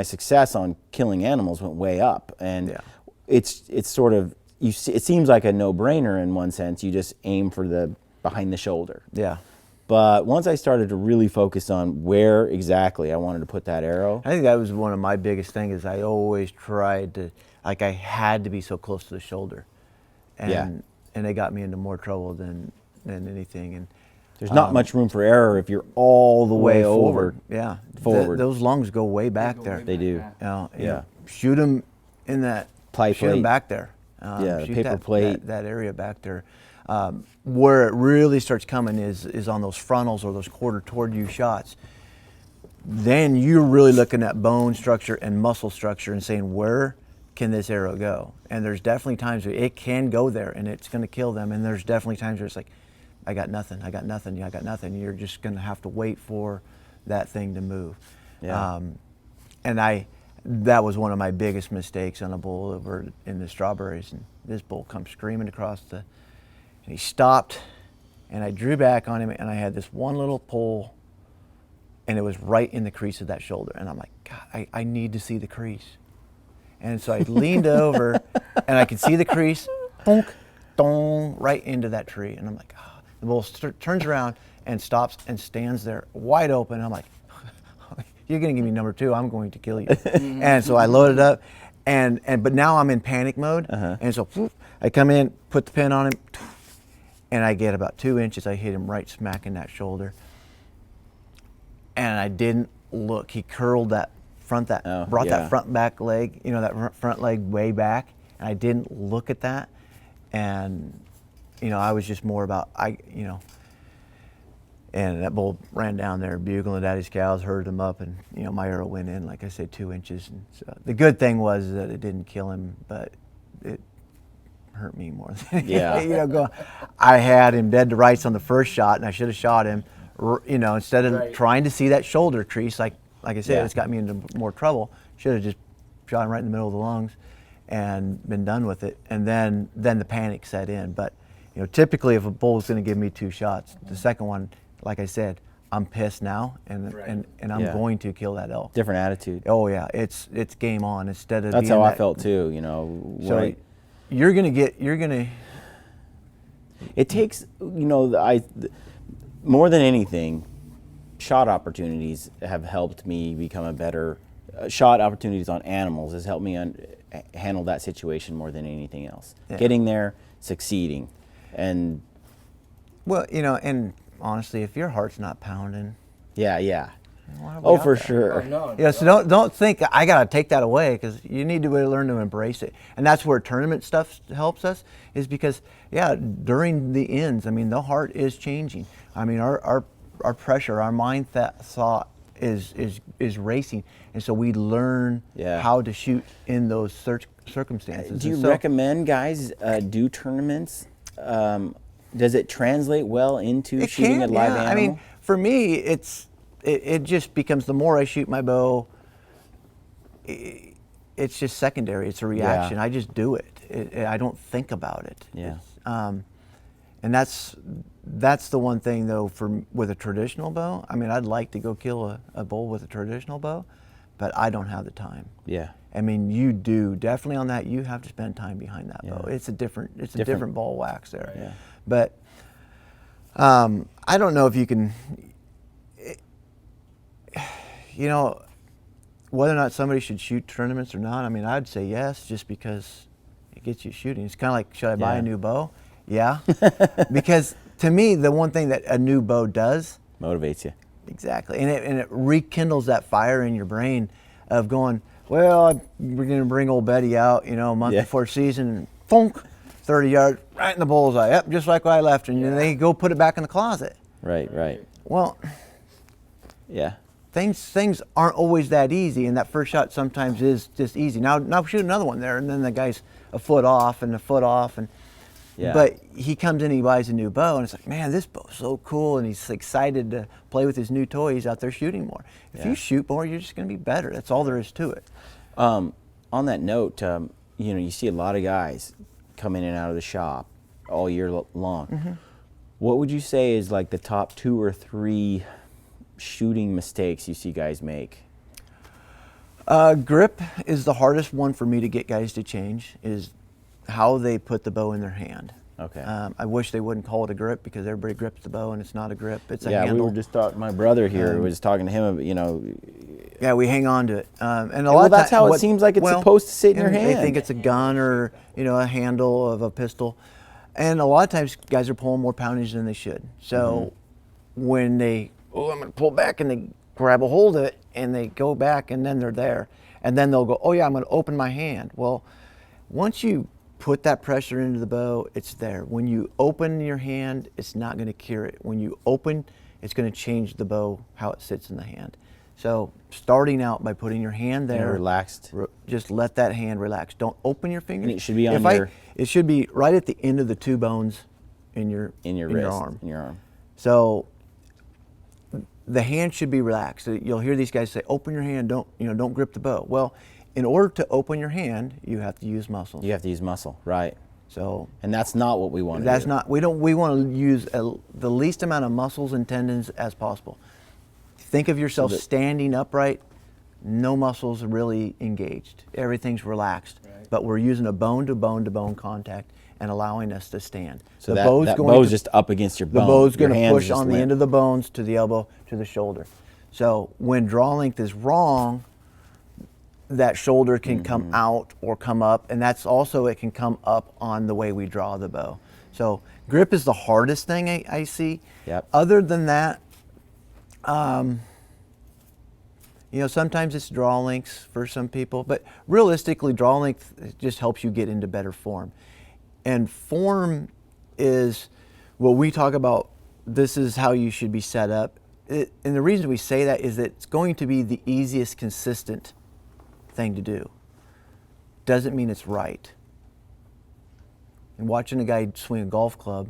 success on killing animals went way up, and it's sort of it seems like a no-brainer in one sense. You just aim for the behind the shoulder. Yeah. But once I started to really focus on where exactly I wanted to put that arrow, I think that was one of my biggest things. Is I always tried to, like, I had to be so close to the shoulder, and it got me into more trouble than anything. And there's not much room for error if you're all the way over. Yeah, forward. Those lungs go way back there. They do. Shoot them in that plate. Shoot them back there. The paper plate. That area back there. Where it really starts coming is on those frontals or those quarter toward you shots. Then you're really looking at bone structure and muscle structure and saying, where can this arrow go? And there's definitely times where it can go there and it's going to kill them. And there's definitely times where it's like, I got nothing. You're just going to have to wait for that thing to move. Yeah. That was one of my biggest mistakes on a bull over in the strawberries. And this bull comes screaming across and he stopped, and I drew back on him, and I had this one little pull, and it was right in the crease of that shoulder. And I'm like, God, I need to see the crease. And so I leaned over, and I could see the crease, bonk, dong, right into that tree. And I'm like, oh. The bull turns around and stops and stands there wide open. I'm like, you're going to give me number 2. I'm going to kill you. And so I loaded up, but now I'm in panic mode. And so I come in, put the pin on him, and I get about 2 inches. I hit him right smack in that shoulder. And I didn't look. He curled that front back leg, that front leg way back. And I didn't look at that. And, I was just more about, and that bull ran down there bugling daddy's cows, herded him up, and, my arrow went in, like I said, 2 inches. And so the good thing was that it didn't kill him, but it hurt me more than I had him dead to rights on the first shot, and I should have shot him, instead of trying to see that shoulder crease, like I said, it's got me into more trouble. Should have just shot him right in the middle of the lungs and been done with it. And then the panic set in. But typically if a bull is going to give me 2 shots, the second one, like I said, I'm pissed now, and I'm going to kill that elk. Different attitude. Oh yeah, it's game on instead of. That's how I felt too. So you're gonna. It takes more than anything, shot opportunities have helped me become a better. Shot opportunities on animals has helped me handle that situation more than anything else. Yeah. Getting there, succeeding, and. Well, and honestly, if your heart's not pounding. Yeah. Oh, for sure. So don't think I gotta take that away, because you need to really learn to embrace it, and that's where tournament stuff helps us. Is because during the ends, the heart is changing. Our pressure, our mind thought is racing, and so we learn how to shoot in those circumstances. Do you recommend guys do tournaments? Does it translate well into shooting a live animal? For me, it just becomes, the more I shoot my bow, it's just secondary. It's a reaction. I just do it. I don't think about it. Yeah. And that's the one thing though with a traditional bow. I'd like to go kill a bull with a traditional bow, but I don't have the time. Yeah. You do definitely on that. You have to spend time behind that bow. It's a different ball wax there. Yeah. But I don't know if you can. Whether or not somebody should shoot tournaments or not, I'd say yes, just because it gets you shooting. It's kind of like, should I buy a new bow? Yeah. Because to me, the one thing that a new bow does, motivates you. Exactly. And it rekindles that fire in your brain of going, well, we're going to bring old Betty out, a month before season, and thunk, 30 yards, right in the bullseye. Yep, just like I left. And they go put it back in the closet. Right. Well, yeah. Things aren't always that easy, and that first shot sometimes is just easy. Now shoot another one there, and then the guy's a foot off, and but he comes in, he buys a new bow, and it's like, man, this bow's so cool, and he's excited to play with his new toy. He's out there shooting more. If you shoot more, you're just going to be better. That's all there is to it. On that note, you see a lot of guys come in and out of the shop all year long. Mm-hmm. What would you say is like the top 2 or 3 shooting mistakes you see guys make? Grip is the hardest one for me to get guys to change, is how they put the bow in their hand. Okay. I wish they wouldn't call it a grip, because everybody grips the bow and it's not a grip, it's a Yeah, handle. we were just talking, my brother here was talking to him, you know. Yeah, we hang on to it. And a lot Well, of that's ti- how it what- seems like it's well, supposed to sit in your and hand. They think it's a gun or, you know, a handle of a pistol. And a lot of times guys are pulling more poundage than they should. So when they, I'm going to pull back, and they grab a hold of it and they go back, and then they're there. And then they'll go, oh yeah, I'm going to open my hand. Well, once you put that pressure into the bow, it's there. When you open your hand, it's not going to cure it. When you open, it's going to change the bow, how it sits in the hand. So starting out by putting your hand there, relaxed. Just let that hand relax. Don't open your fingers. And it should be on your. It should be right at the end of the two bones in your wrist, arm. in your arm. So the hand should be relaxed. You'll hear these guys say, "Open your hand. Don't grip the bow." Well, in order to open your hand, you have to use muscles. You have to use muscle, right? So, and that's not what we want to do. That's not. We want to use the least amount of muscles and tendons as possible. Think of yourself standing upright. No muscles really engaged. Everything's relaxed. Right. But we're using a bone-to-bone-to-bone contact and allowing us to stand. So that bow's just up against your bone. The bow's going to push on the end of the bones to the elbow to the shoulder. So when draw length is wrong, that shoulder can come out or come up, and that's also, it can come up on the way we draw the bow. So grip is the hardest thing I see. Yep. Other than that, sometimes it's draw lengths for some people, but realistically, draw length just helps you get into better form. And form is what we talk about. This is how you should be set up. And the reason we say that is that it's going to be the easiest consistent thing to do. Doesn't mean it's right. And watching a guy swing a golf club,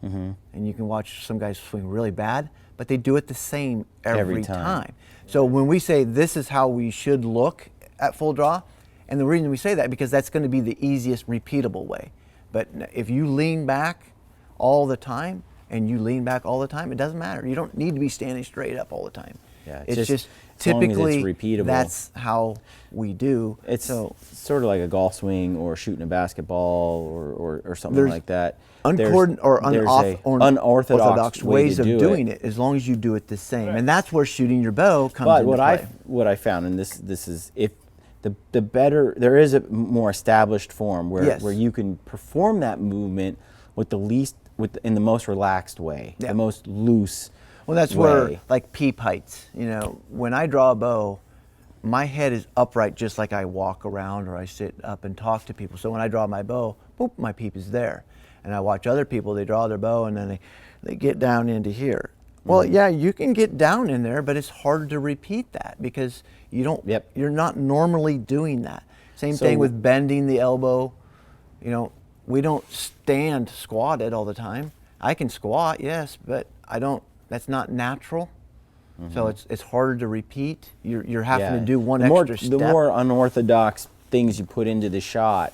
and you can watch some guys swing really bad, but they do it the same every time. So when we say this is how we should look at full draw, and the reason we say that, because that's going to be the easiest repeatable way. But if you lean back all the time, and you lean back all the time, it doesn't matter. You don't need to be standing straight up all the time. Yeah, it's just typically it's repeatable. That's how we do. It's sort of like a golf swing or shooting a basketball or something like that. Unorthodox ways of doing it, as long as you do it the same. Right. And that's where shooting your bow comes into play. What I found, and this is, if the better, there is a more established form where you can perform that movement with the least, in the most relaxed way, the most loose. Well, that's where, like peep heights, when I draw a bow, my head is upright just like I walk around or I sit up and talk to people. So when I draw my bow, boop, my peep is there. And I watch other people, they draw their bow and then they get down into here. Well, yeah, you can get down in there, but it's hard to repeat that because you're not normally doing that. Same thing with bending the elbow. We don't stand squatted all the time. I can squat, yes, but I don't. That's not natural. So it's harder to repeat. You're having to do one extra step. The more unorthodox things you put into the shot,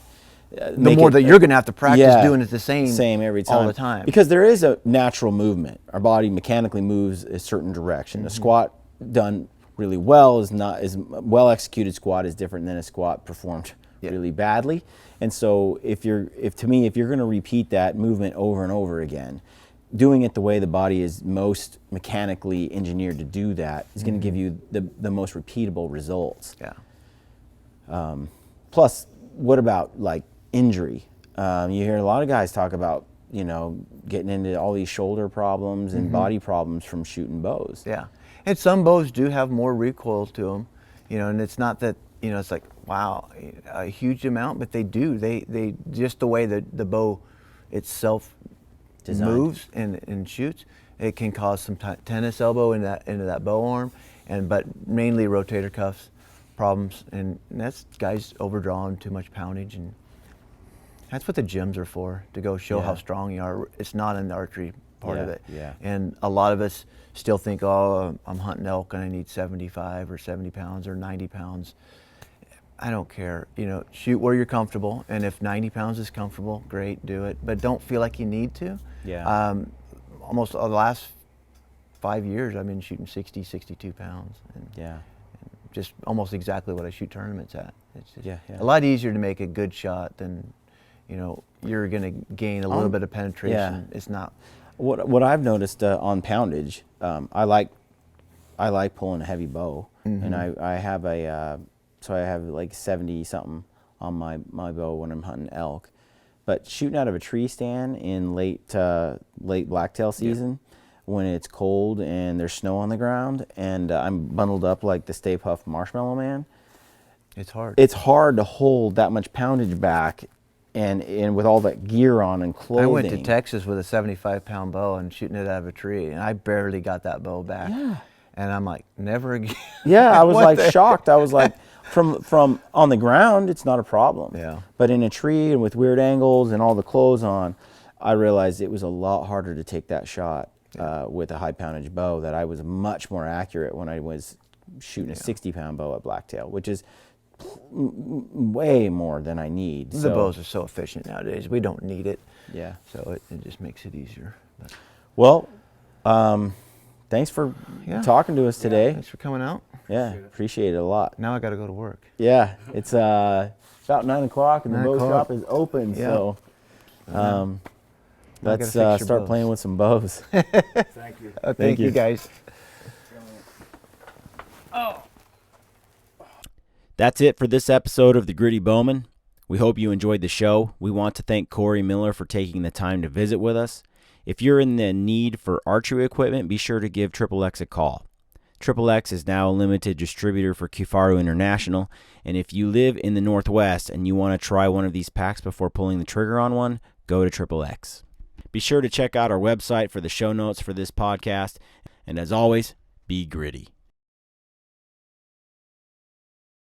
the more that you're going to have to practice doing it the same every time, all the time. Because there is a natural movement. Our body mechanically moves a certain direction. A squat done really well is well executed squat is different than a squat performed really badly. And so if you're going to repeat that movement over and over again, doing it the way the body is most mechanically engineered to do that is going to give you the most repeatable results. Yeah. Plus, what about like injury? You hear a lot of guys talk about getting into all these shoulder problems and body problems from shooting bows. Yeah, and some bows do have more recoil to them, and it's not that it's like wow, a huge amount, but they do. They just the way the bow itself moves and shoots, it can cause some tennis elbow into that bow arm, but mainly rotator cuffs problems, and that's guys overdrawing too much poundage, and that's what the gyms are for, to go show how strong you are. It's not in the archery part of it. Yeah. And a lot of us still think, oh, I'm hunting elk and I need 75 or 70 pounds or 90 pounds. I don't care. Shoot where you're comfortable, and if 90 pounds is comfortable, great, do it. But don't feel like you need to. Yeah. Almost the last 5 years, I've been shooting 60, 62 pounds. And just almost exactly what I shoot tournaments at. It's just a lot easier to make a good shot than, you're going to gain a little bit of penetration. Yeah. It's not. What I've noticed on poundage, I like pulling a heavy bow, and I have so I have like 70 something on my bow when I'm hunting elk, but shooting out of a tree stand in late blacktail season, when it's cold and there's snow on the ground, and I'm bundled up like the Stay Puft Marshmallow Man, it's hard. It's hard to hold that much poundage back. And with all that gear on and clothing. I went to Texas with a 75-pound bow and shooting it out of a tree, and I barely got that bow back. Yeah. And I'm like, never again. Yeah, I was like shocked. I was like, from on the ground, it's not a problem. Yeah. But in a tree and with weird angles and all the clothes on, I realized it was a lot harder to take that shot with a high poundage bow. That I was much more accurate when I was shooting a 60-pound bow at blacktail, which is way more than I need. The bows are so efficient nowadays. We don't need it. Yeah. So it just makes it easier. But. Well, thanks for talking to us today. Thanks for coming out. Yeah, appreciate it a lot. Now I got to go to work. Yeah, it's about 9 o'clock and the bow shop is open. Yeah. So let's start playing with some bows. Thank you. Thank you guys. That's it for this episode of The Gritty Bowman. We hope you enjoyed the show. We want to thank Cory Miller for taking the time to visit with us. If you're in the need for archery equipment, be sure to give XXX a call. XXX is now a limited distributor for Kifaru International, and if you live in the Northwest and you want to try one of these packs before pulling the trigger on one, go to XXX. Be sure to check out our website for the show notes for this podcast, and as always, be gritty.